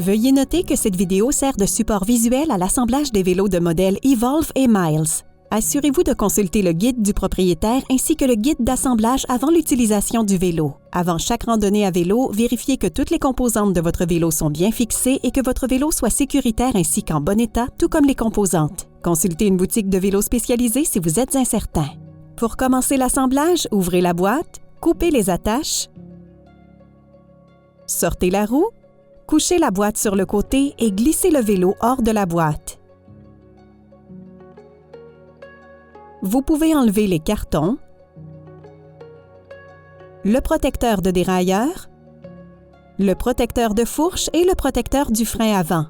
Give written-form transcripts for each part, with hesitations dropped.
Veuillez noter que cette vidéo sert de support visuel à l'assemblage des vélos de modèles Evolve et Miles. Assurez-vous de consulter le guide du propriétaire ainsi que le guide d'assemblage avant l'utilisation du vélo. Avant chaque randonnée à vélo, vérifiez que toutes les composantes de votre vélo sont bien fixées et que votre vélo soit sécuritaire ainsi qu'en bon état, tout comme les composantes. Consultez une boutique de vélos spécialisée si vous êtes incertain. Pour commencer l'assemblage, ouvrez la boîte, coupez les attaches, sortez la roue, couchez la boîte sur le côté et glissez le vélo hors de la boîte. Vous pouvez enlever les cartons, le protecteur de dérailleur, le protecteur de fourche et le protecteur du frein avant.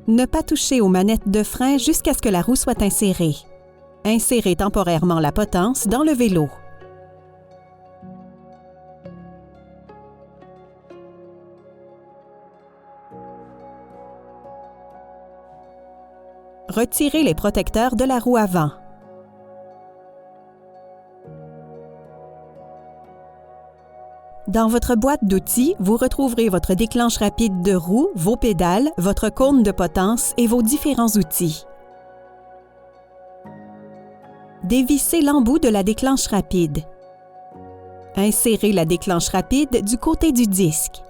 Ne pas toucher aux manettes de frein jusqu'à ce que la roue soit insérée. Insérez temporairement la potence dans le vélo. Retirez les protecteurs de la roue avant. Dans votre boîte d'outils, vous retrouverez votre déclenche rapide de roue, vos pédales, votre cône de potence et vos différents outils. Dévissez l'embout de la déclenche rapide. Insérez la déclenche rapide du côté du disque.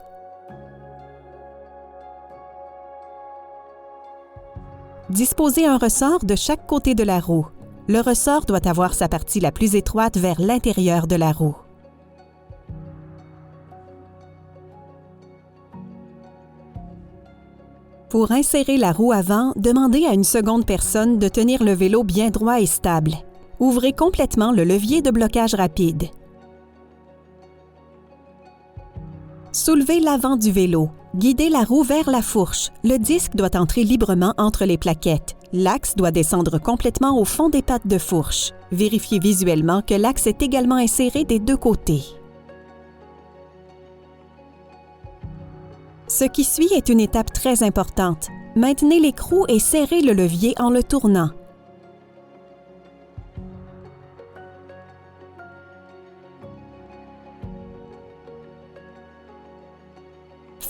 Disposez un ressort de chaque côté de la roue. Le ressort doit avoir sa partie la plus étroite vers l'intérieur de la roue. Pour insérer la roue avant, demandez à une seconde personne de tenir le vélo bien droit et stable. Ouvrez complètement le levier de blocage rapide. Soulevez l'avant du vélo. Guidez la roue vers la fourche. Le disque doit entrer librement entre les plaquettes. L'axe doit descendre complètement au fond des pattes de fourche. Vérifiez visuellement que l'axe est également inséré des deux côtés. Ce qui suit est une étape très importante. Maintenez l'écrou et serrez le levier en le tournant.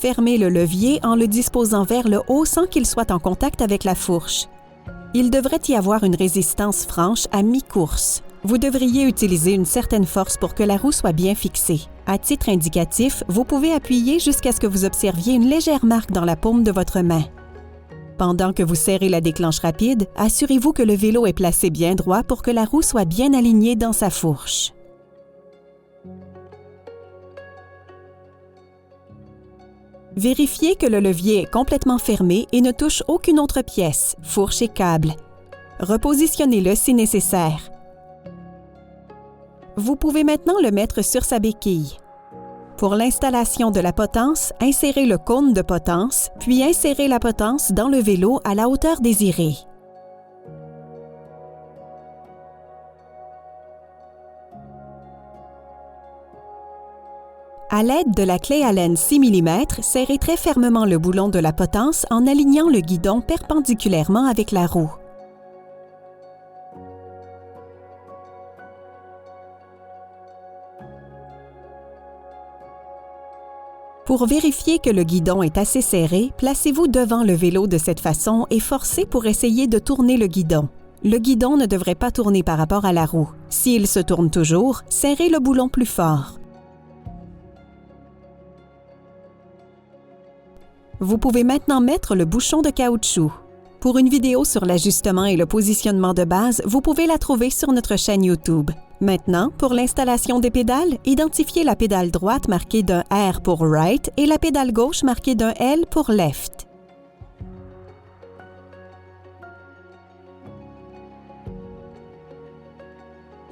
Fermez le levier en le disposant vers le haut sans qu'il soit en contact avec la fourche. Il devrait y avoir une résistance franche à mi-course. Vous devriez utiliser une certaine force pour que la roue soit bien fixée. À titre indicatif, vous pouvez appuyer jusqu'à ce que vous observiez une légère marque dans la paume de votre main. Pendant que vous serrez la déclenche rapide, assurez-vous que le vélo est placé bien droit pour que la roue soit bien alignée dans sa fourche. Vérifiez que le levier est complètement fermé et ne touche aucune autre pièce, fourche et câble. Repositionnez-le si nécessaire. Vous pouvez maintenant le mettre sur sa béquille. Pour l'installation de la potence, insérez le cône de potence, puis insérez la potence dans le vélo à la hauteur désirée. À l'aide de la clé Allen 6 mm, serrez très fermement le boulon de la potence en alignant le guidon perpendiculairement avec la roue. Pour vérifier que le guidon est assez serré, placez-vous devant le vélo de cette façon et forcez pour essayer de tourner le guidon. Le guidon ne devrait pas tourner par rapport à la roue. S'il se tourne toujours, serrez le boulon plus fort. Vous pouvez maintenant mettre le bouchon de caoutchouc. Pour une vidéo sur l'ajustement et le positionnement de base, vous pouvez la trouver sur notre chaîne YouTube. Maintenant, pour l'installation des pédales, identifiez la pédale droite marquée d'un R pour Right et la pédale gauche marquée d'un L pour Left.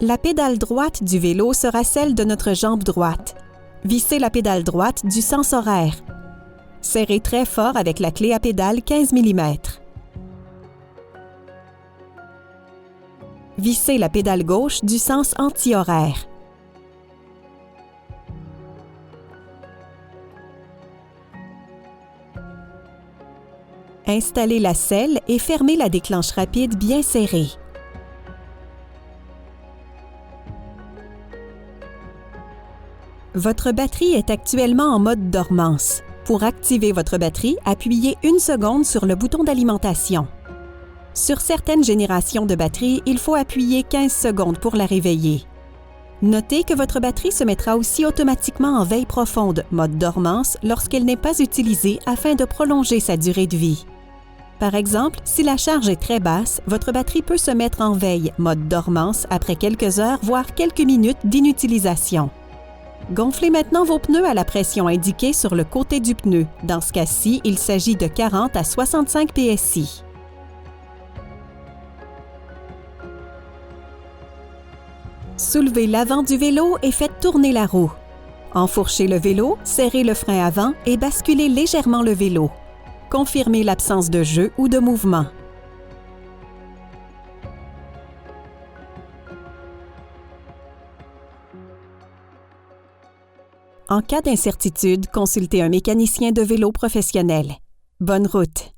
La pédale droite du vélo sera celle de notre jambe droite. Vissez la pédale droite du sens horaire. Serrez très fort avec la clé à pédale 15 mm. Vissez la pédale gauche du sens anti-horaire. Installez la selle et fermez la déclenche rapide bien serrée. Votre batterie est actuellement en mode dormance. Pour activer votre batterie, appuyez 1 seconde sur le bouton d'alimentation. Sur certaines générations de batteries, il faut appuyer 15 secondes pour la réveiller. Notez que votre batterie se mettra aussi automatiquement en veille profonde, mode dormance, lorsqu'elle n'est pas utilisée afin de prolonger sa durée de vie. Par exemple, si la charge est très basse, votre batterie peut se mettre en veille, mode dormance, après quelques heures, voire quelques minutes d'inutilisation. Gonflez maintenant vos pneus à la pression indiquée sur le côté du pneu. Dans ce cas-ci, il s'agit de 40 à 65 PSI. Soulevez l'avant du vélo et faites tourner la roue. Enfourchez le vélo, serrez le frein avant et basculez légèrement le vélo. Confirmez l'absence de jeu ou de mouvement. En cas d'incertitude, consultez un mécanicien de vélo professionnel. Bonne route!